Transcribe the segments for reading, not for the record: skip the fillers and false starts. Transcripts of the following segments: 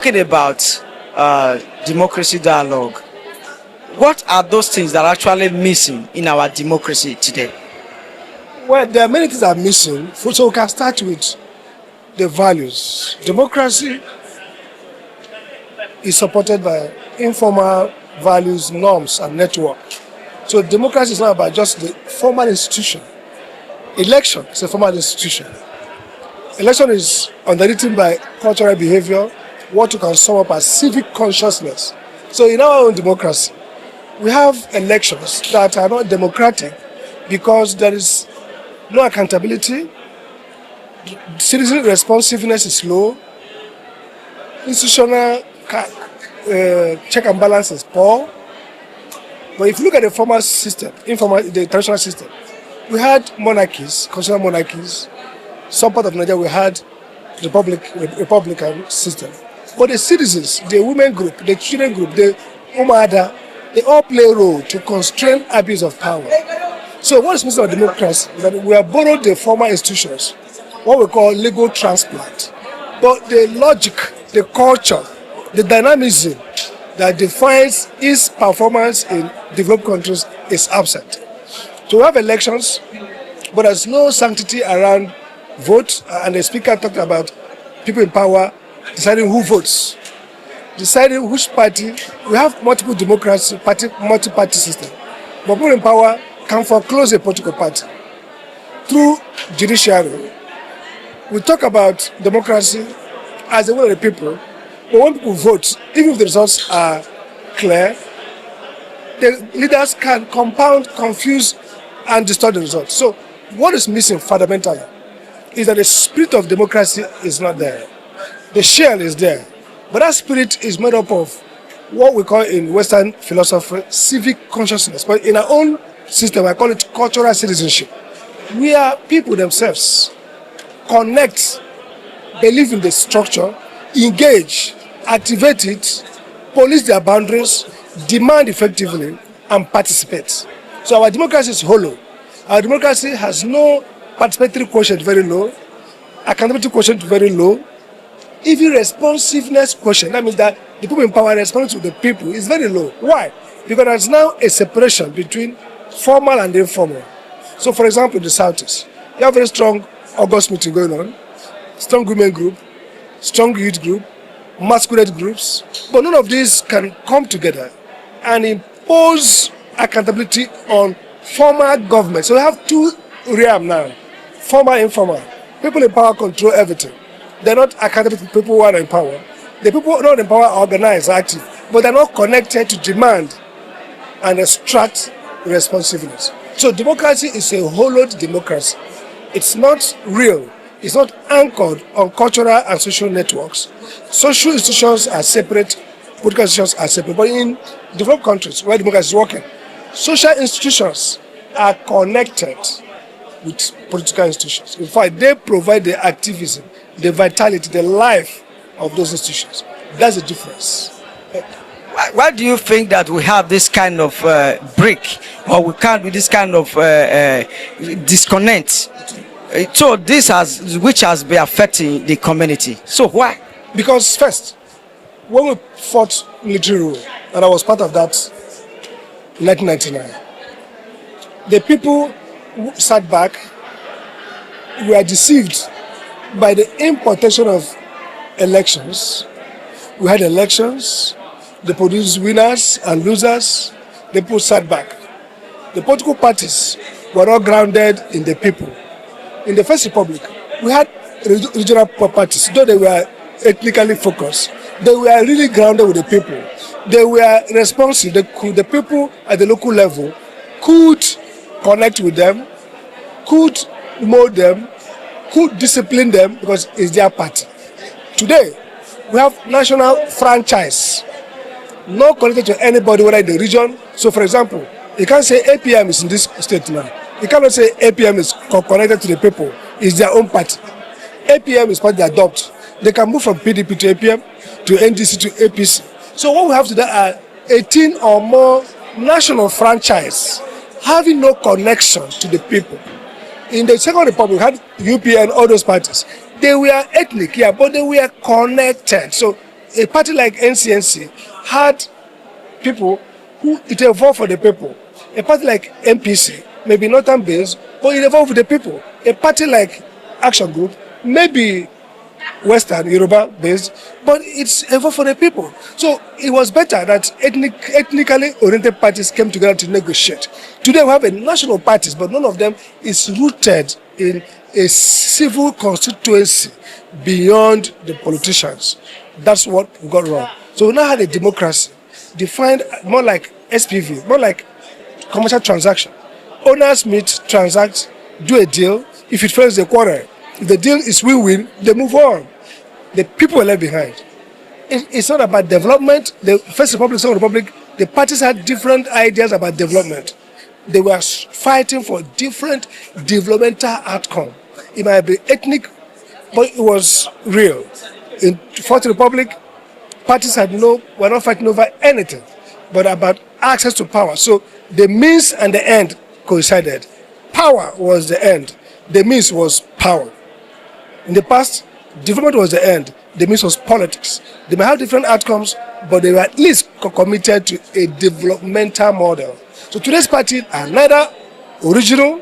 Talking about democracy dialogue, what are those things that are actually missing in our democracy today? Well, there are many things that are missing. So we can start with the values. Democracy is supported by informal values, norms, and network. So democracy is not about just the formal institution. Election is a formal institution. Election is underwritten by cultural behavior, what you can sum up as civic consciousness. So in our own democracy, we have elections that are not democratic because there is no accountability, citizen responsiveness is low, institutional check and balance is poor. But if you look at the formal system, the traditional system, we had monarchies, constitutional monarchies. Some part of Nigeria we had republican system. But the citizens, the women group, the children group, the Amadi, they all play a role to constrain abuse of power. So what is missing of democracy is that we have borrowed the former institutions, what we call legal transplant. But the logic, the culture, the dynamism that defines its performance in developed countries is absent. So we have elections, but there's no sanctity around vote, and the speaker talked about people in power deciding who votes, deciding which party. We have multiple democracy, multi-party system, but people in power can foreclose a political party through judiciary. We talk about democracy as the will of the people, but when people vote, even if the results are clear, the leaders can compound, confuse, and distort the results. So what is missing fundamentally is that the spirit of democracy is not there. The shell is there, but that spirit is made up of what we call in Western philosophy civic consciousness. But in our own system, I call it cultural citizenship. We are people themselves, connect, believe in the structure, engage, activate it, police their boundaries, demand effectively, and participate. So our democracy is hollow. Our democracy has no participatory quotient, very low, accountability quotient, very low, even responsiveness quotient, that means that the people in power respond to the people, is very low. Why? Because there's now a separation between formal and informal. So for example, in the Southeast, you have a very strong August meeting going on, strong women group, strong youth group, masquerade groups, but none of these can come together and impose accountability on formal government. So we have two realms now, formal and informal. People in power control everything. They're not accountable to people who are in power. The people not in power are organized, active, but they're not connected to demand and extract responsiveness. So democracy is a hollowed democracy. It's not real. It's not anchored on cultural and social networks. Social institutions are separate, political institutions are separate. But in developed countries where democracy is working, social institutions are connected with political institutions. In fact, they provide the activism, the vitality, the life of those institutions. That's the difference. Why do you think that we have this kind of break, or we can't do this kind of disconnect? So which has been affecting the community. So why? Because first, when we fought military rule, and I was part of that in 1999, the people who sat back were deceived by the importation of elections. We had elections, they produced winners and losers, the people sat back. The political parties were all grounded in the people. In the First Republic, we had regional parties, though they were ethnically focused. They were really grounded with the people. They were responsive. The people at the local level could connect with them, could mold them, could discipline them because it's their party. Today, we have national franchise, not connected to anybody, whether in the region. So, for example, you can't say APM is in this state now. You cannot say APM is connected to the people. It's their own party. APM is part they adopt. They can move from PDP to APM, to NDC to APC. So what we have today are 18 or more national franchise having no connection to the people. In the Second Republic, we had UPN, all those parties. They were ethnic, yeah, but they were connected. So A party like NCNC had people who it evolved for the people. A party like MPC may be northern based, but it evolved with the people. A party like Action Group may be Western, Yoruba based, but it's evolved for the people. So it was better that ethnically oriented parties came together to negotiate. Today we have a national parties, but none of them is rooted in a civil constituency beyond the politicians. That's what we got wrong. So we now had a democracy defined more like SPV, more like commercial transaction. Owners meet, transact, do a deal. If it fails, they quarrel. If the deal is win-win, they move on. The people are left behind. It's not about development. The First Republic, Second Republic, the parties had different ideas about development. They were fighting for different developmental outcome. It might be ethnic, but it was real. In Fourth Republic, parties were not fighting over anything, but about access to power. So the means and the end coincided. Power was the end. The means was power. In the past, development was the end. The means was politics. They may have different outcomes, but they were at least committed to a developmental model. So today's parties are neither original,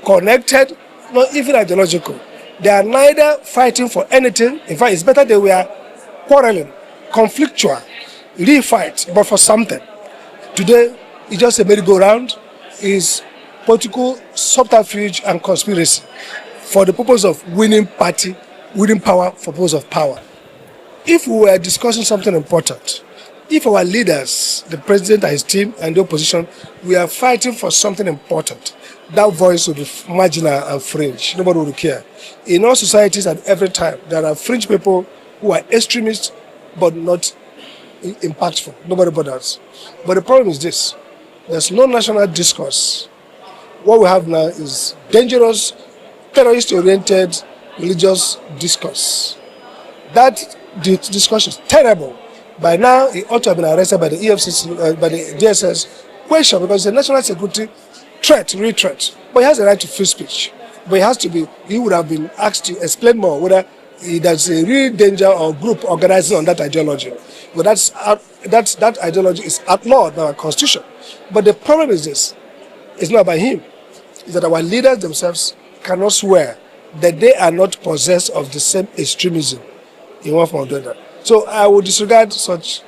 connected, nor even ideological. They are neither fighting for anything. In fact, it's better they were quarreling, conflictual, re-fight, but for something. Today, it's just a merry-go-round. It's political subterfuge and conspiracy for the purpose of winning party, winning power for purpose of power. If we were discussing something important, if our leaders, the president and his team and the opposition, we are fighting for something important, that voice will be marginal and fringe. Nobody will care. In all societies at every time, there are fringe people who are extremists but not impactful. Nobody bothers. But the problem is this. There's no national discourse. What we have now is dangerous, terrorist-oriented religious discourse. That discourse is terrible. By now, he ought to have been arrested by the EFCC, by the DSS. Question, because it's a national security threat, real threat. But he has the right to free speech. But he would have been asked to explain more whether there's a real danger or group organizing on that ideology. But that ideology is outlawed in our constitution. But the problem is this. It's not about him. It's that our leaders themselves cannot swear that they are not possessed of the same extremism in one form or the other. So I would disregard such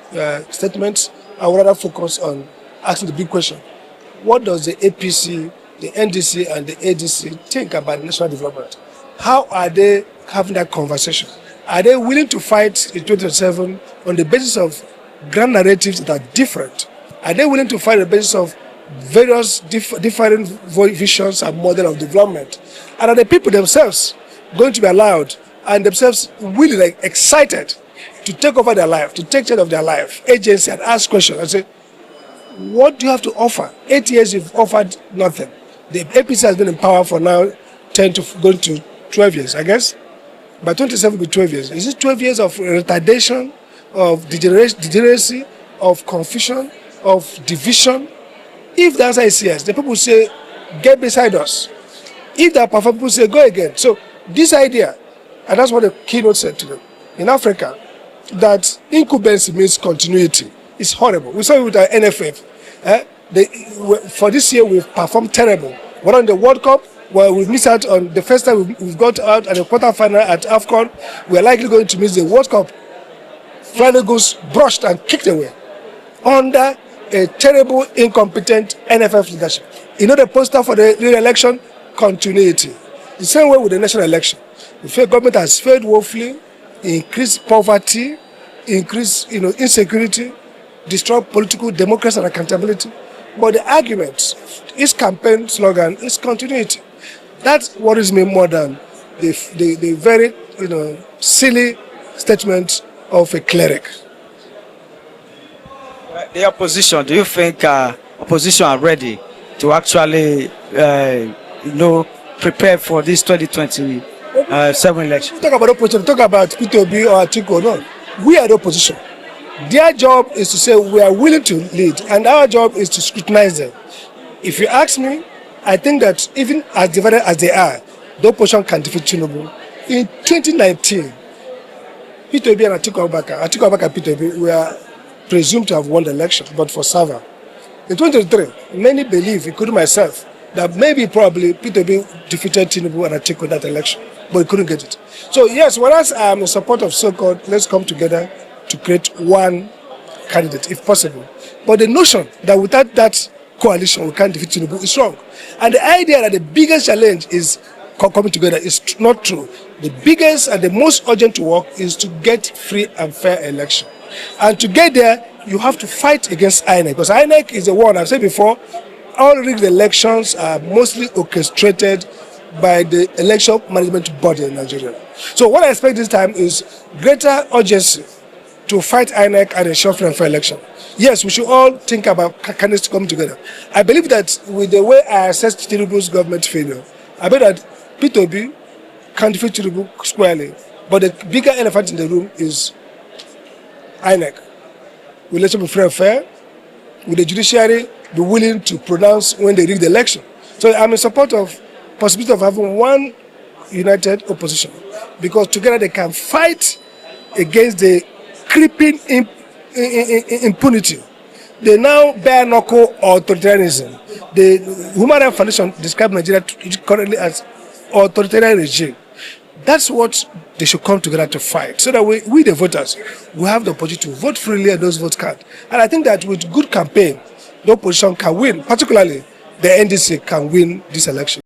statements. I would rather focus on asking the big question. What does the APC, the NDC, and the ADC think about national development? How are they having that conversation? Are they willing to fight in 2027 on the basis of grand narratives that are different? Are they willing to fight on the basis of various different visions and model of development? And are the people themselves going to be allowed and themselves really excited to take over their life, to take charge of their life, agency, and ask questions and say, what do you have to offer? 8 years you've offered nothing. The APC has been in power for now 10 to going to 12 years, I guess. By 27 will be 12 years. Is it 12 years of retardation, of degeneracy, of confusion, of division? If the answer is yes, the people say, get beside us. If the powerful people say, go again. So this idea, and that's what the keynote said to them, in Africa, that incumbency means continuity. It's horrible. We saw it with our NFF. For this year, we've performed terrible. We're on the World Cup, where we've missed out on the first time we've got out at the quarterfinal at AFCON. We're likely going to miss the World Cup. Friday goes brushed and kicked away under a terrible, incompetent NFF leadership. You know the poster for the re-election? Continuity. The same way with the national election. The government has failed woefully, increased poverty, increased insecurity, destroyed political democracy and accountability. But the argument, his campaign slogan is continuity. That worries me more than the very silly statement of a cleric. The opposition, do you think opposition are ready to actually prepare for this 2027 election? Talk about opposition, talk about P2B or Atiku. No, we are the opposition. Their job is to say we are willing to lead, and our job is to scrutinize them. If you ask me, I think that even as divided as they are, the opposition can defeat Tinubu. In 2019, P2B and Atiku Abubakar and P2B were presumed to have won the election, but for Sava. In 2023, many believe, including myself, that maybe probably P2B defeated Tinubu and Atiku in that election, but he couldn't get it. So yes, whereas I am in support of so-called, let's come together to create one candidate, if possible. But the notion that without that coalition we can't defeat Tinubu is wrong. And the idea that the biggest challenge is coming together is not true. The biggest and the most urgent work is to get free and fair election. And to get there, you have to fight against INEC, because INEC is the one, I've said before, all rigged elections are mostly orchestrated by the election management body in Nigeria. So what I expect this time is greater urgency to fight INEC and ensure free and fair election. Yes, we should all think about candidates coming together. I believe that with the way I assessed Tinubu's government failure, I bet that P2B can defeat Tinubu squarely. But the bigger elephant in the room is INEC. Will election be free and fair? Will the judiciary be willing to pronounce when they rig the election? So I'm in support of possibility of having one united opposition, because together they can fight against the creeping impunity, the now bare knuckle authoritarianism. The Human Rights Foundation describes Nigeria currently as authoritarian regime. That's what they should come together to fight, so that we the voters, will have the opportunity to vote freely and those votes count. And I think that with good campaign, the opposition can win, particularly the NDC can win this election.